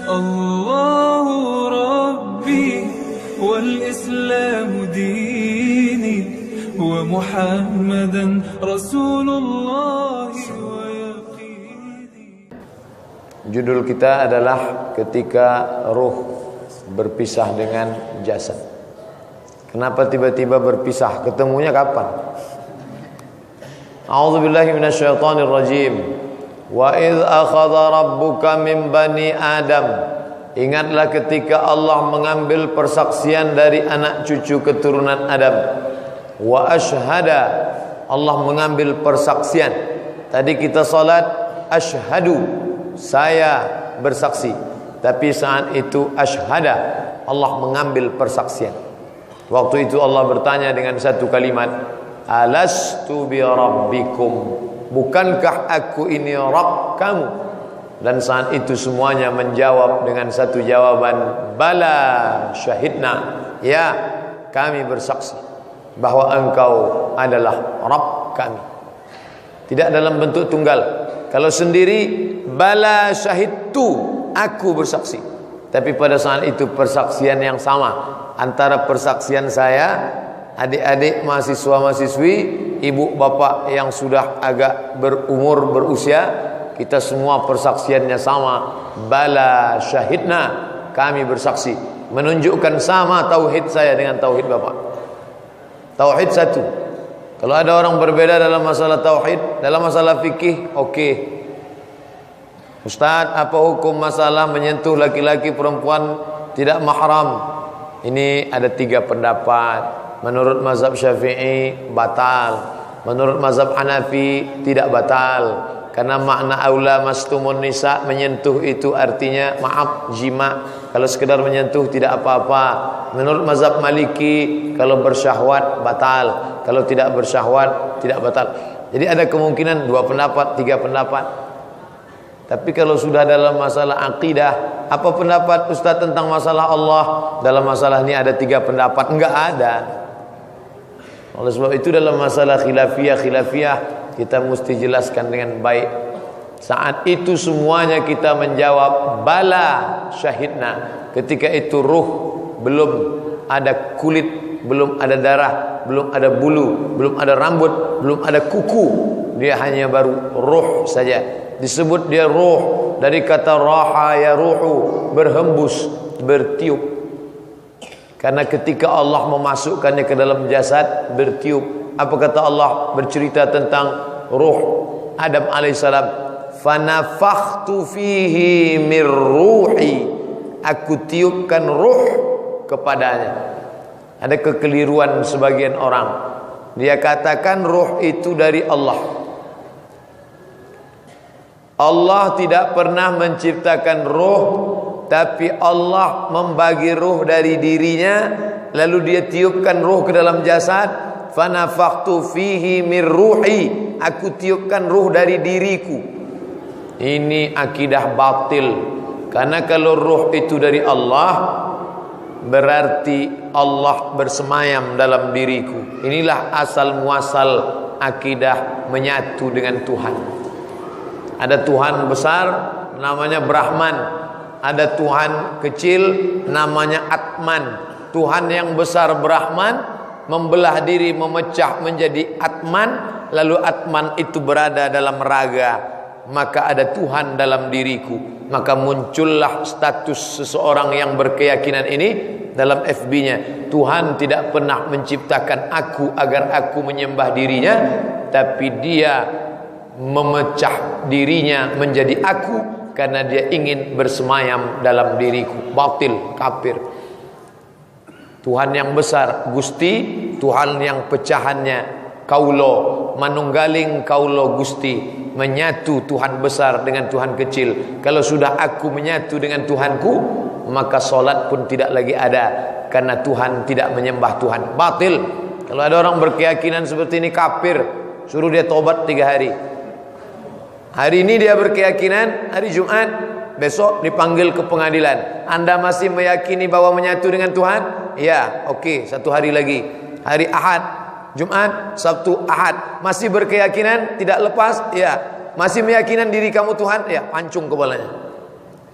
الله ربي والإسلام ديني ومحمدا رسول الله ويقيني. Judul kita adalah ketika ruh berpisah dengan jasad. Kenapa tiba-tiba berpisah? Ketemunya kapan? A'udzubillahi minasyaitonirrajim. Wa idz akhadha rabbuka min bani Adam. Ingatlah ketika Allah mengambil persaksian dari anak cucu keturunan Adam. Wa asyhada, Allah mengambil persaksian. Tadi kita salat asyhadu, saya bersaksi. Tapi saat itu asyhada, Allah mengambil persaksian. Waktu itu Allah bertanya dengan satu kalimat, alastu bi rabbikum, bukankah aku ini Rabb kamu? Dan saat itu semuanya menjawab dengan satu jawaban, bala syahidna, ya kami bersaksi bahwa engkau adalah Rabb kami. Tidak dalam bentuk tunggal. Kalau sendiri, bala syahidtu, aku bersaksi. Tapi pada saat itu persaksian yang sama antara persaksian saya, adik-adik mahasiswa-mahasiswi, ibu bapak yang sudah agak berumur, berusia, kita semua persaksiannya sama, bala syahidna, kami bersaksi. Menunjukkan sama tauhid saya dengan tauhid bapak. Tauhid satu. Kalau ada orang berbeda dalam masalah tauhid, dalam masalah fikih, oke. Ustaz, apa hukum masalah menyentuh laki-laki perempuan tidak mahram? Ini ada 3 pendapat. Menurut mazhab Syafi'i batal, menurut mazhab Hanafi tidak batal, karena makna aula mastumun nisa, menyentuh itu artinya maaf jima. Kalau sekedar menyentuh tidak apa-apa. Menurut mazhab Maliki kalau bersyahwat batal, kalau tidak bersyahwat tidak batal. Jadi ada kemungkinan 2 pendapat, 3 pendapat. Tapi kalau sudah dalam masalah akidah, apa pendapat Ustaz tentang masalah Allah? Dalam masalah ini ada 3 pendapat, enggak ada. Oleh sebab itu dalam masalah khilafiyah kita mesti jelaskan dengan baik. Saat itu semuanya kita menjawab bala syahidna. Ketika itu ruh belum ada kulit, belum ada darah, belum ada bulu, belum ada rambut, belum ada kuku. Dia hanya baru ruh saja. Disebut dia ruh dari kata raha ya ruhu, berhembus, bertiup. Karena ketika Allah memasukkannya ke dalam jasad, bertiup. Apa kata Allah bercerita tentang ruh Adam alaihissalam? Fanafakhtu fihi mir ruhi, aku tiupkan ruh kepadanya. Ada kekeliruan sebagian orang. Dia katakan ruh itu dari Allah. Allah tidak pernah menciptakan ruh, tapi Allah membagi ruh dari dirinya, lalu dia tiupkan ruh ke dalam jasad. Fanafakhtu fihi mir ruhi, aku tiupkan ruh dari diriku. Ini akidah batil. Karena kalau ruh itu dari Allah, berarti Allah bersemayam dalam diriku. Inilah asal muasal akidah menyatu dengan Tuhan. Ada Tuhan besar namanya Brahman, ada Tuhan kecil namanya Atman. Tuhan yang besar Brahman membelah diri, memecah menjadi Atman, lalu Atman itu berada dalam raga, maka ada Tuhan dalam diriku. Maka muncullah status seseorang yang berkeyakinan ini dalam FB-nya. Tuhan tidak pernah menciptakan aku agar aku menyembah dirinya, tapi dia memecah dirinya menjadi aku karena dia ingin bersemayam dalam diriku. Batil, kafir. Tuhan yang besar Gusti, Tuhan yang pecahannya kaulo, manunggaling kaulo Gusti, menyatu Tuhan besar dengan Tuhan kecil. Kalau sudah aku menyatu dengan Tuhanku, maka solat pun tidak lagi ada, karena Tuhan tidak menyembah Tuhan. Batil. Kalau ada orang berkeyakinan seperti ini, kafir. Suruh dia tobat 3 hari. Hari ini dia berkeyakinan, hari Jumat, besok dipanggil ke pengadilan. Anda masih meyakini bahwa menyatu dengan Tuhan? Ya, oke, 1 hari lagi. Hari Ahad, Jumat, Sabtu, Ahad. Masih berkeyakinan, tidak lepas? Ya. Masih meyakinan diri kamu Tuhan? Ya, pancung kepalanya.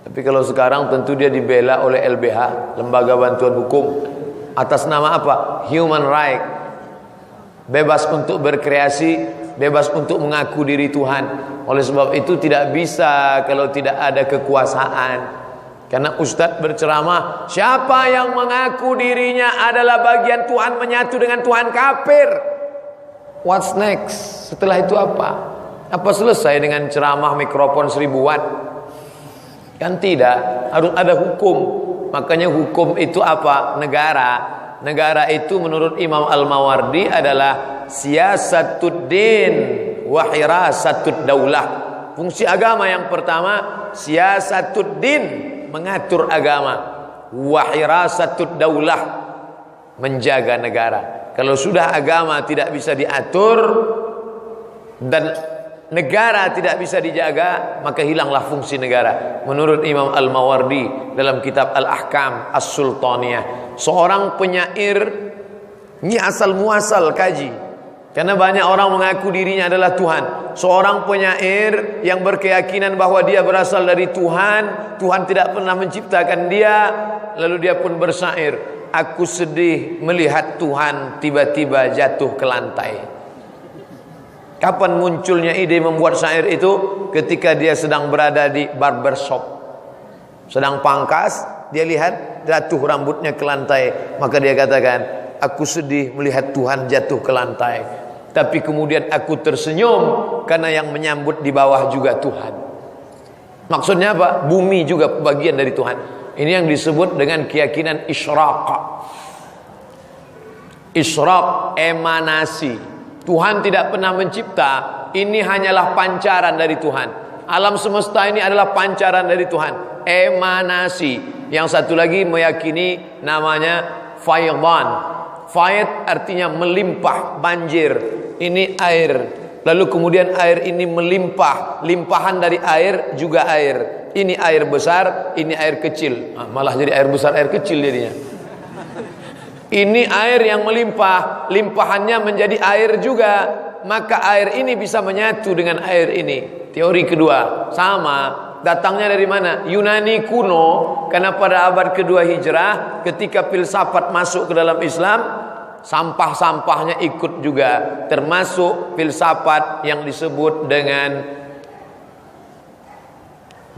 Tapi kalau sekarang tentu dia dibela oleh LBH, Lembaga Bantuan Hukum, atas nama apa? Human right. Bebas untuk berkreasi, bebas untuk mengaku diri Tuhan. Oleh sebab itu tidak bisa kalau tidak ada kekuasaan. Karena ustadz berceramah, siapa yang mengaku dirinya adalah bagian Tuhan menyatu dengan Tuhan, kafir. What's next? Setelah itu apa? Apa selesai dengan ceramah mikrofon 1000 watt? Kan tidak, harus ada hukum. Makanya hukum itu apa? Negara. Negara itu menurut Imam Al-Mawardi adalah siyasatuddin wa hirasatud daulah. Fungsi agama yang pertama siyasatuddin, mengatur agama, wa hirasatud daulah, menjaga negara. Kalau sudah agama tidak bisa diatur dan negara tidak bisa dijaga, maka hilanglah fungsi negara. Menurut Imam Al-Mawardi dalam kitab Al-Ahkam As-Sultaniyah, seorang penyair, ini asal muasal kaji, karena banyak orang mengaku dirinya adalah Tuhan. Seorang penyair yang berkeyakinan bahwa dia berasal dari Tuhan, Tuhan tidak pernah menciptakan dia, lalu dia pun bersyair, aku sedih melihat Tuhan tiba-tiba jatuh ke lantai. Kapan munculnya ide membuat syair itu? Ketika dia sedang berada di barbershop, sedang pangkas, dia lihat jatuh rambutnya ke lantai, maka dia katakan, aku sedih melihat Tuhan jatuh ke lantai, tapi kemudian aku tersenyum karena yang menyambut di bawah juga Tuhan. Maksudnya apa? Bumi juga bagian dari Tuhan. Ini yang disebut dengan keyakinan isyraq. Isyraq, emanasi. Tuhan tidak pernah mencipta, ini hanyalah pancaran dari Tuhan. Alam semesta ini adalah pancaran dari Tuhan, emanasi. Yang satu lagi meyakini namanya faydan. Faid artinya melimpah, banjir. Ini air, lalu kemudian air ini melimpah, limpahan dari air juga air. Ini air besar, ini air kecil. Malah jadi air besar, air kecil jadinya. Ini air yang melimpah, limpahannya menjadi air juga, maka air ini bisa menyatu dengan air ini. Teori kedua sama, datangnya dari mana? Yunani kuno, karena pada abad kedua Hijrah ketika filsafat masuk ke dalam Islam, sampah-sampahnya ikut juga, termasuk filsafat yang disebut dengan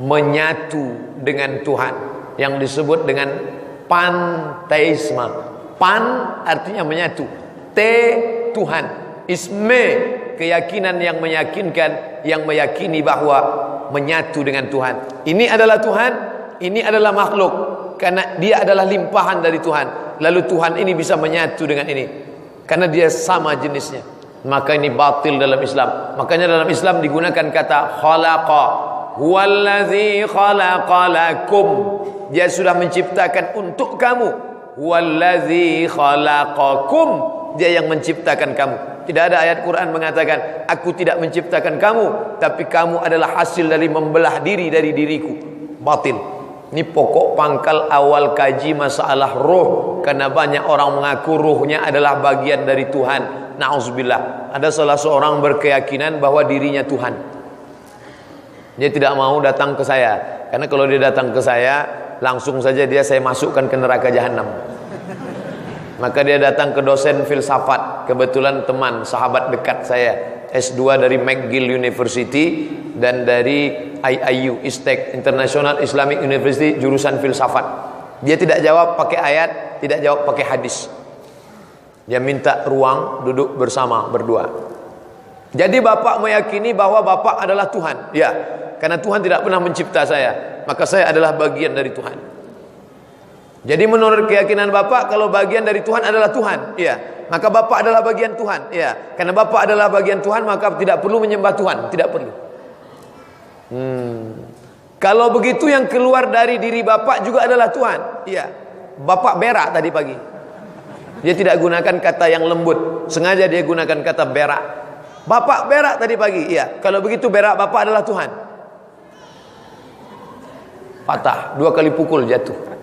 menyatu dengan Tuhan, yang disebut dengan panteisme. Pan artinya menyatu, te Tuhan, isme keyakinan yang meyakinkan, yang meyakini bahwa menyatu dengan Tuhan. Ini adalah Tuhan, ini adalah makhluk, karena dia adalah limpahan dari Tuhan. Lalu Tuhan ini bisa menyatu dengan ini, karena dia sama jenisnya. Maka ini batil dalam Islam. Makanya dalam Islam digunakan kata khalaqa, huwallazi khalaqalakum. Dia sudah menciptakan untuk kamu. Huwallazi khalaqakum, dia yang menciptakan kamu. Tidak ada ayat Quran mengatakan aku tidak menciptakan kamu, tapi kamu adalah hasil dari membelah diri dari diriku. Batil. Ini pokok pangkal awal kaji masalah roh, karena banyak orang mengaku rohnya adalah bagian dari Tuhan. Na'udzubillah. Ada salah seorang berkeyakinan bahwa dirinya Tuhan. Dia tidak mau datang ke saya, karena kalau dia datang ke saya langsung saja saya masukkan ke neraka jahanam. Maka dia datang ke dosen filsafat, kebetulan teman, sahabat dekat saya, S2 dari McGill University dan dari IIU, ISTEC, International Islamic University, jurusan filsafat. Dia tidak jawab pakai ayat, tidak jawab pakai hadis. Dia minta ruang duduk bersama berdua. Jadi bapak meyakini bahwa bapak adalah Tuhan. Ya, karena Tuhan tidak pernah mencipta saya, maka saya adalah bagian dari Tuhan. Jadi menurut keyakinan bapak, kalau bagian dari Tuhan adalah Tuhan, ya, maka bapak adalah bagian Tuhan, ya. Karena bapak adalah bagian Tuhan, maka tidak perlu menyembah Tuhan, tidak perlu. Kalau begitu yang keluar dari diri bapak juga adalah Tuhan, ya. Bapak berak tadi pagi. Dia tidak gunakan kata yang lembut, sengaja dia gunakan kata berak. Bapak berak tadi pagi, iya. Kalau begitu berak bapak adalah Tuhan. Patah, 2 kali pukul jatuh.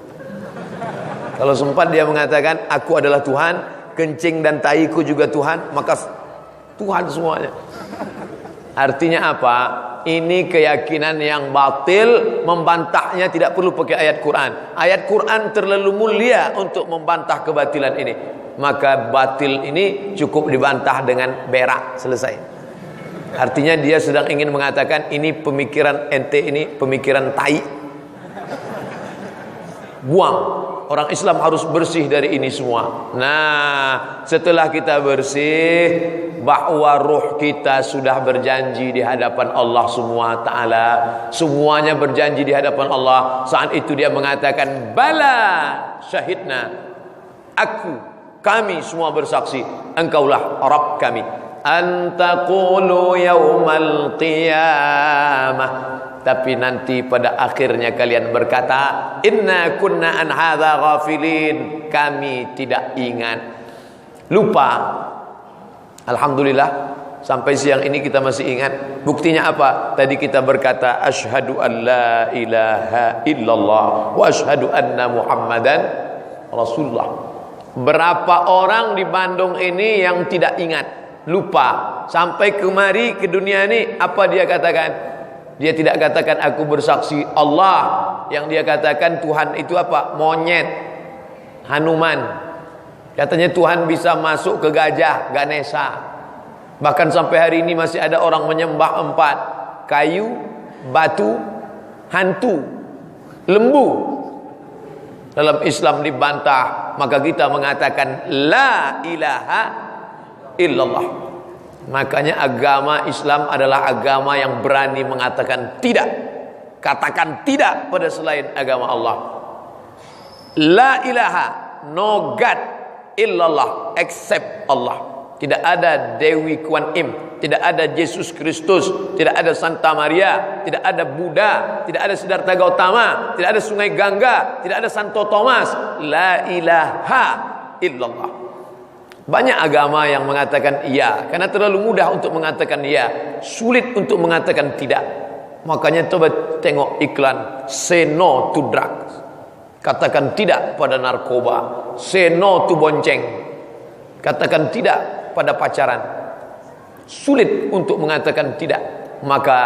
Kalau sempat dia mengatakan aku adalah Tuhan, kencing dan taiku juga Tuhan, maka Tuhan semuanya. Artinya apa? Ini keyakinan yang batil, membantahnya tidak perlu pakai ayat Quran. Ayat Quran terlalu mulia untuk membantah kebatilan ini. Maka batil ini cukup dibantah dengan berak, selesai. Artinya dia sedang ingin mengatakan ini pemikiran ente, ini pemikiran tai. Buang. Orang Islam harus bersih dari ini semua. Nah, setelah kita bersih, bahwa ruh kita sudah berjanji di hadapan Allah semua Ta'ala. Semuanya berjanji di hadapan Allah. Saat itu dia mengatakan, bala syahidna. Kami semua bersaksi. Engkaulah Rabb kami. Antaqulu yaumal qiyamah. Tapi nanti pada akhirnya kalian berkata, inna kunna an hadza ghafilin, kami tidak ingat, lupa. Alhamdulillah sampai siang ini kita masih ingat. Buktinya apa? Tadi kita berkata asyhadu an la ilaha illallah wa asyhadu anna muhammadan rasulullah. Berapa orang di Bandung ini yang tidak ingat, lupa. Sampai kemari ke dunia ini apa dia katakan? Dia tidak katakan aku bersaksi Allah. Yang dia katakan Tuhan itu apa? Monyet, Hanuman. Katanya Tuhan bisa masuk ke gajah, Ganesha. Bahkan sampai hari ini masih ada orang menyembah 4: kayu, batu, hantu, lembu. Dalam Islam dibantah. Maka kita mengatakan la ilaha illallah. Makanya agama Islam adalah agama yang berani mengatakan tidak. Katakan tidak pada selain agama Allah. La ilaha, no God illallah, except Allah. Tidak ada Dewi Kuan Im, tidak ada Yesus Kristus, tidak ada Santa Maria, tidak ada Buddha, tidak ada Siddhartha Gautama, tidak ada Sungai Gangga, tidak ada Santo Thomas. La ilaha illallah. Banyak agama yang mengatakan iya, karena terlalu mudah untuk mengatakan iya, sulit untuk mengatakan tidak. Makanya coba tengok iklan say no to drugs. Katakan tidak pada narkoba. Say no to bonceng. Katakan tidak pada pacaran. Sulit untuk mengatakan tidak. Maka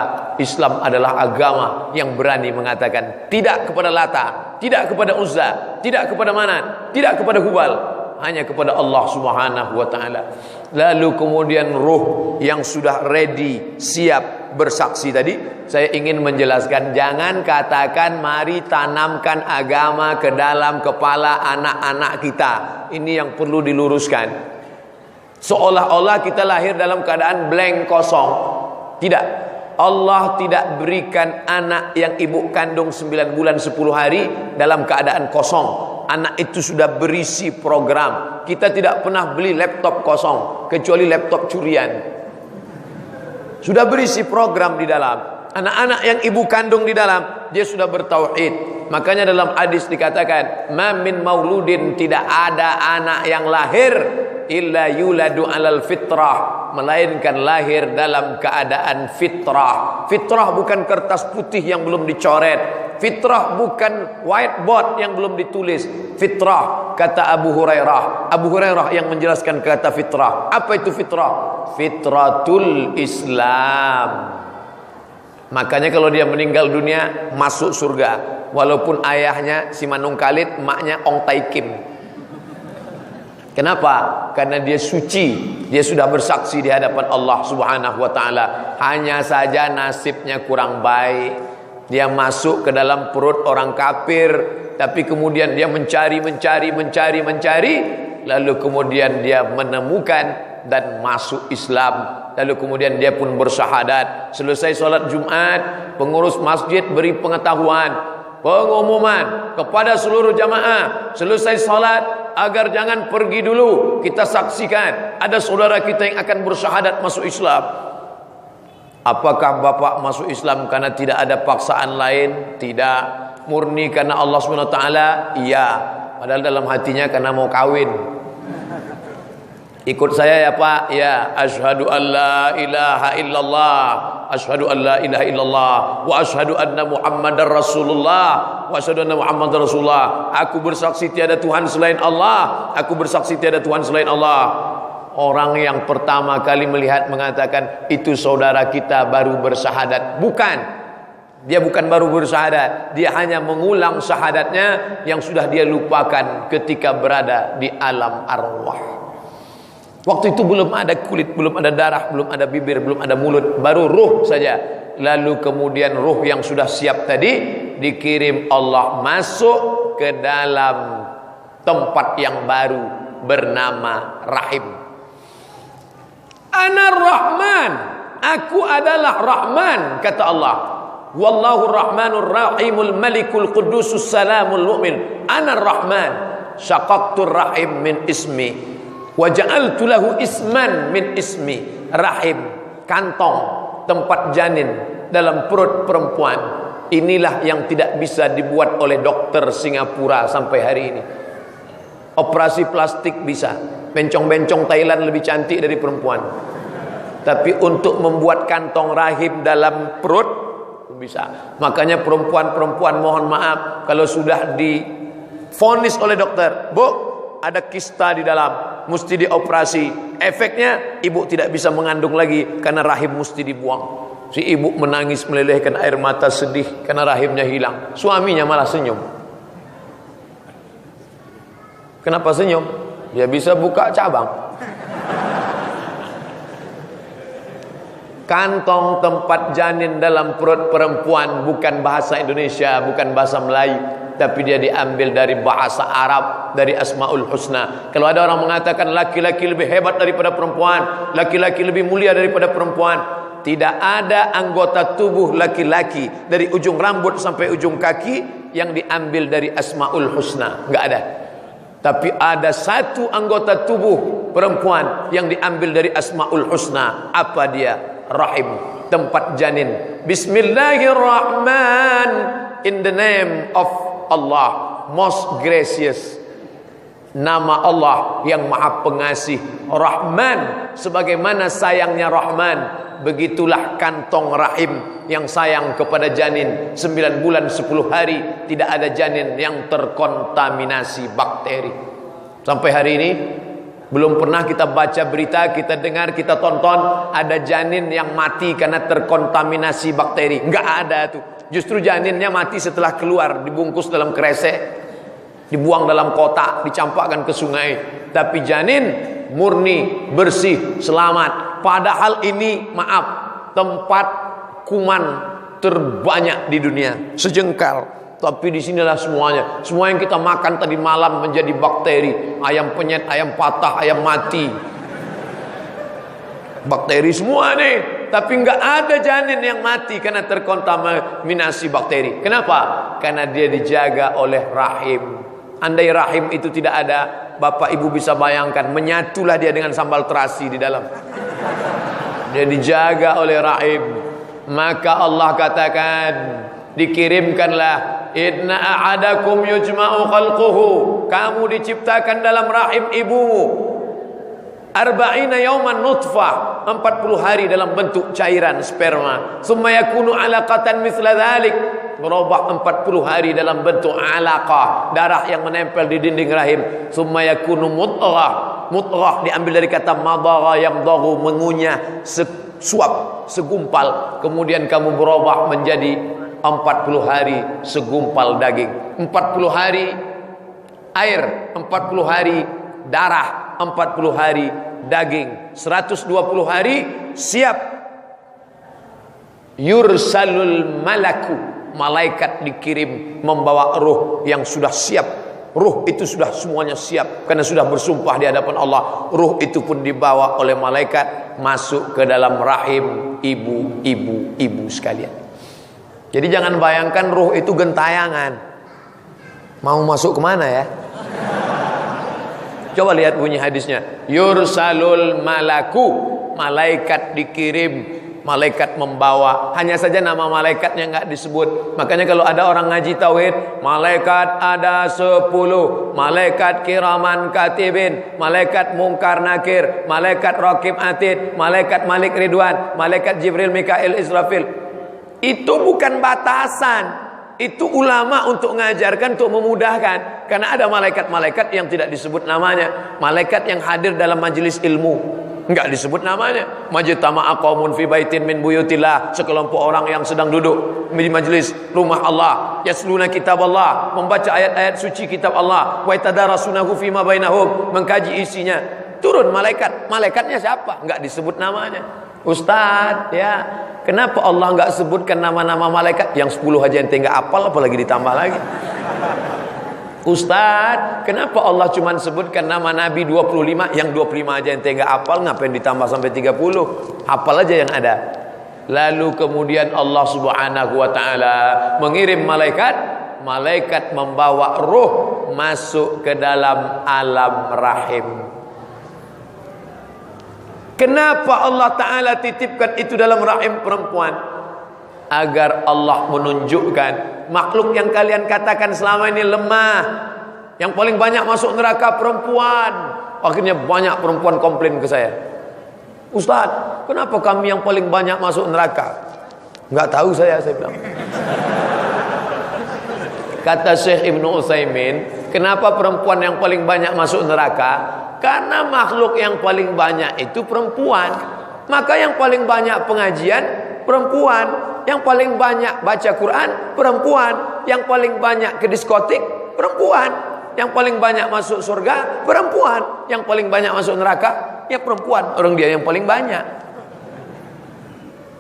Islam adalah agama yang berani mengatakan tidak kepada Lata, tidak kepada Uzza, tidak kepada Manat, tidak kepada Hubal, hanya kepada Allah Subhanahu wa taala. Lalu kemudian ruh yang sudah ready, siap bersaksi tadi, saya ingin menjelaskan, jangan katakan mari tanamkan agama ke dalam kepala anak-anak kita. Ini yang perlu diluruskan. Seolah-olah kita lahir dalam keadaan blank, kosong. Tidak. Allah tidak berikan anak yang ibu kandung 9 bulan 10 hari dalam keadaan kosong. Anak itu sudah berisi program. Kita tidak pernah beli laptop kosong, kecuali laptop curian. Sudah berisi program di dalam. Anak-anak yang ibu kandung di dalam, dia sudah bertauhid. Makanya dalam hadis dikatakan, ma min mauludin, tidak ada anak yang lahir illa yuladu alal fitrah, melainkan lahir dalam keadaan fitrah. Fitrah bukan kertas putih yang belum dicoret. Fitrah bukan whiteboard yang belum ditulis. Fitrah, kata Abu Hurairah. Abu Hurairah yang menjelaskan kata fitrah. Apa itu fitrah? Fitratul Islam. Makanya kalau dia meninggal dunia masuk surga, walaupun ayahnya si Manung Khalid, emaknya Ong Tai Kim. Kenapa? Karena dia suci, dia sudah bersaksi di hadapan Allah Subhanahu wa taala. Hanya saja nasibnya kurang baik. Dia masuk ke dalam perut orang kafir, tapi kemudian dia mencari, lalu kemudian dia menemukan dan masuk Islam. Lalu kemudian dia pun bersyahadat. Selesai solat Jumat, pengurus masjid beri pengetahuan, pengumuman kepada seluruh jamaah, selesai salat agar jangan pergi dulu, kita saksikan ada saudara kita yang akan bersyahadat masuk Islam. Apakah bapak masuk Islam karena tidak ada paksaan lain? Tidak. Murni karena Allah SWT? Iya. Padahal dalam hatinya karena mau kawin. Ikut saya ya Pak? Ya. Asyhadu an la ilaha illallah, asyhadu an la ilaha illallah, wa asyhadu anna Muhammadar Rasulullah, wa asyhadu anna Muhammadar Rasulullah. Aku bersaksi tiada Tuhan selain Allah. Aku bersaksi tiada Tuhan selain Allah. Orang yang pertama kali melihat mengatakan itu saudara kita baru bersyahadat. Bukan. Dia bukan baru bersyahadat, dia hanya mengulang syahadatnya yang sudah dia lupakan ketika berada di alam arwah. Waktu itu belum ada kulit, belum ada darah, belum ada bibir, belum ada mulut, baru ruh saja. Lalu kemudian ruh yang sudah siap tadi dikirim Allah masuk ke dalam tempat yang baru bernama rahim. Ana Rahman, aku adalah Rahman, kata Allah. Wallahu Rahmanur Rahimul Malikul Qudusus Salamul Mu'min. Ana Rahman, syaqaqtur rahim min ismi wa ja'altu lahu isman min ismi. Rahim, kantong, tempat janin dalam perut perempuan. Inilah yang tidak bisa dibuat oleh dokter Singapura sampai hari ini. Operasi plastik bisa, bencong-bencong Thailand lebih cantik dari perempuan. Tapi untuk membuat kantong rahim dalam perut bisa. Makanya perempuan-perempuan mohon maaf kalau sudah divonis oleh dokter, Bu, ada kista di dalam, mesti dioperasi. Efeknya ibu tidak bisa mengandung lagi karena rahim mesti dibuang. Si ibu menangis melelehkan air mata sedih karena rahimnya hilang. Suaminya malah senyum. Kenapa senyum? Dia bisa buka cabang. Kantong tempat janin dalam perut perempuan bukan bahasa Indonesia, bukan bahasa Melayu, tapi dia diambil dari bahasa Arab, dari Asmaul Husna. Kalau ada orang mengatakan laki-laki lebih hebat daripada perempuan, laki-laki lebih mulia daripada perempuan, tidak ada anggota tubuh laki-laki dari ujung rambut sampai ujung kaki yang diambil dari Asmaul Husna, enggak ada. Tapi ada satu anggota tubuh perempuan yang diambil dari Asmaul Husna. Apa dia? Rahim, tempat janin. Bismillahirrahman, in the name of Allah, most gracious. Nama Allah yang maha pengasih. Rahman, sebagaimana sayangnya Rahman, begitulah kantong rahim yang sayang kepada janin. 9 bulan 10 hari tidak ada janin yang terkontaminasi bakteri. Sampai hari ini belum pernah kita baca berita, kita dengar, kita tonton ada janin yang mati karena terkontaminasi bakteri. Enggak ada tuh. Justru janinnya mati setelah keluar, dibungkus dalam kresek, dibuang dalam kotak, dicampakkan ke sungai. Tapi janin murni, bersih, selamat. Padahal ini, maaf, tempat kuman terbanyak di dunia, sejengkal. Tapi di sinilah semuanya. Semua yang kita makan tadi malam menjadi bakteri. Ayam penyet, ayam patah, ayam mati. Bakteri semua nih. Tapi nggak ada janin yang mati karena terkontaminasi bakteri. Kenapa? Karena dia dijaga oleh rahim. Andai rahim itu tidak ada, bapak ibu bisa bayangkan, menyatulah dia dengan sambal terasi di dalam. Dia dijaga oleh rahim. Maka Allah katakan, dikirimkanlah, inna a'adakum yujma'u khalquhu, kamu diciptakan dalam rahim ibumu, arba'ina yauman nutfah, 40 hari dalam bentuk cairan sperma, summa yakunu alaqatan mithla dhalik, berubah 40 hari dalam bentuk alaqah, darah yang menempel di dinding rahim, summa yakunu mudghah, mudghah diambil dari kata madagha yang dagu, mengunyah, suap, segumpal, kemudian kamu berubah menjadi 40 hari segumpal daging, 40 hari air, 40 hari darah, 40 hari daging, 120 hari siap. Yursalul malaku, malaikat dikirim membawa ruh yang sudah siap. Ruh itu sudah semuanya siap karena sudah bersumpah di hadapan Allah. Ruh itu pun dibawa oleh malaikat masuk ke dalam rahim ibu sekalian. Jadi jangan bayangkan ruh itu gentayangan. Mau masuk kemana ya? Coba lihat bunyi hadisnya. Yursalul malaku, malaikat dikirim, malaikat membawa. Hanya saja nama malaikatnya nggak disebut. Makanya kalau ada orang ngaji tauhid, malaikat ada 10, malaikat kiraman katibin, malaikat mungkar nakir, malaikat raqib atid, malaikat malik ridwan, malaikat jibril mikail israfil. Itu bukan batasan. Itu ulama untuk mengajarkan, untuk memudahkan. Karena ada malaikat-malaikat yang tidak disebut namanya. Malaikat yang hadir dalam majelis ilmu, enggak disebut namanya. Majtama'a qaumun fi baitin min buyutillah. Sekelompok orang yang sedang duduk di majelis rumah Allah, yasluna kitab Allah, membaca ayat-ayat suci kitab Allah, wa yatadarasunahu fima bainahum, mengkaji isinya. Turun malaikat. Malaikatnya siapa? Enggak disebut namanya. Ustaz, ya, kenapa Allah enggak sebutkan nama-nama malaikat? Yang 10 aja ente enggak hafal, apalagi ditambah lagi. Ustaz, kenapa Allah cuma sebutkan nama Nabi 25, yang 25 aja ente enggak hafal, ngapain ditambah sampai 30? Hafal aja yang ada. Lalu kemudian Allah Subhanahu wa taala mengirim malaikat, malaikat membawa ruh masuk ke dalam alam rahim. Kenapa Allah Ta'ala titipkan itu dalam rahim perempuan? Agar Allah menunjukkan makhluk yang kalian katakan selama ini lemah, yang paling banyak masuk neraka perempuan. Akhirnya banyak perempuan komplain ke saya, Ustaz, kenapa kami yang paling banyak masuk neraka? Enggak tahu saya bilang. Kata Syekh Ibnu Utsaimin, kenapa perempuan yang paling banyak masuk neraka? Karena makhluk yang paling banyak itu perempuan. Maka yang paling banyak pengajian perempuan, yang paling banyak baca Quran perempuan, yang paling banyak ke diskotik perempuan, yang paling banyak masuk surga perempuan, yang paling banyak masuk neraka ya perempuan. Orang dia yang paling banyak.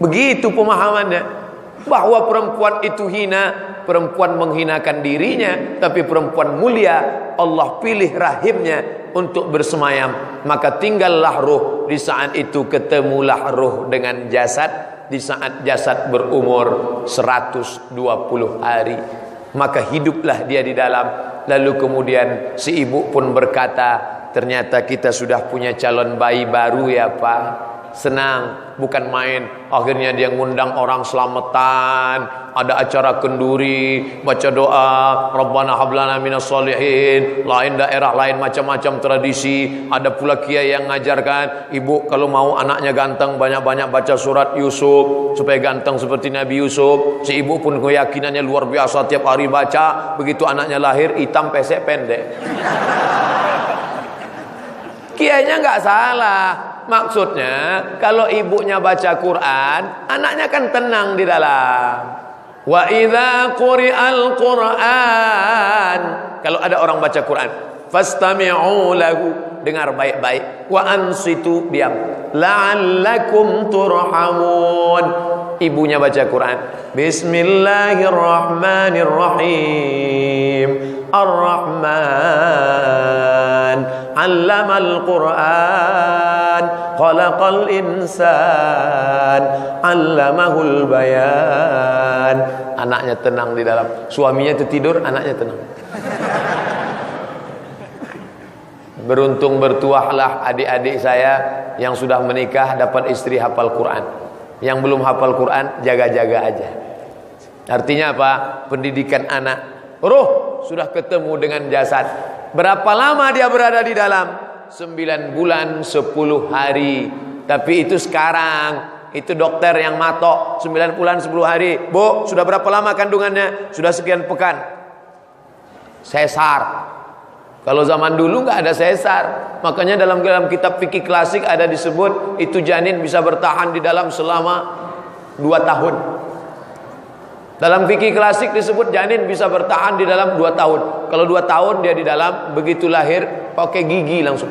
Begitu pemahamannya, bahwa perempuan itu hina, perempuan menghinakan dirinya, tapi perempuan mulia. Allah pilih rahimnya untuk bersemayam, maka tinggallah ruh. Di saat itu ketemulah ruh dengan jasad. Di saat jasad berumur 120 hari, maka hiduplah dia di dalam. Lalu kemudian si ibu pun berkata, ternyata kita sudah punya calon bayi baru ya Pak. Senang, bukan main. Akhirnya dia ngundang orang selamatan, ada acara kenduri, baca doa, Rabbana hablana minas solihin. Lain daerah, lain macam-macam tradisi. Ada pula kiai yang ngajarkan, ibu kalau mau anaknya ganteng, banyak-banyak baca surat Yusuf supaya ganteng seperti Nabi Yusuf. Si ibu pun keyakinannya luar biasa, tiap hari baca. Begitu anaknya lahir, hitam pesek pendek. Kiainya nggak salah. Maksudnya kalau ibunya baca Quran, anaknya kan tenang di dalam. Wa idza quri'al Qur'an, kalau ada orang baca Quran, fastami'u lahu, dengar baik-baik. Wa ansitu, diam. La'allakum turhamun. Ibunya baca Quran, Bismillahirrahmanirrahim. Ar-Rahman 'allamal Qur'an, khalaqal insan, 'allamahul bayan. Anaknya tenang di dalam. Suaminya tertidur, anaknya tenang. Beruntung bertuahlah adik-adik saya yang sudah menikah dapat istri hafal Quran. Yang belum hafal Quran, jaga-jaga aja. Artinya apa? Pendidikan anak. Ruh sudah ketemu dengan jasad. Berapa lama dia berada di dalam? 9 bulan 10 hari. Tapi itu sekarang. Itu dokter yang matok 9 bulan 10 hari. Bu, sudah berapa lama kandungannya? Sudah sekian pekan. Sesar. Kalau zaman dulu nggak ada sesar. Makanya dalam kitab fikih klasik ada disebut itu janin bisa bertahan di dalam selama 2 tahun. Dalam fikih klasik disebut janin bisa bertahan di dalam 2 tahun. Kalau 2 tahun dia di dalam, begitu lahir pakai gigi langsung.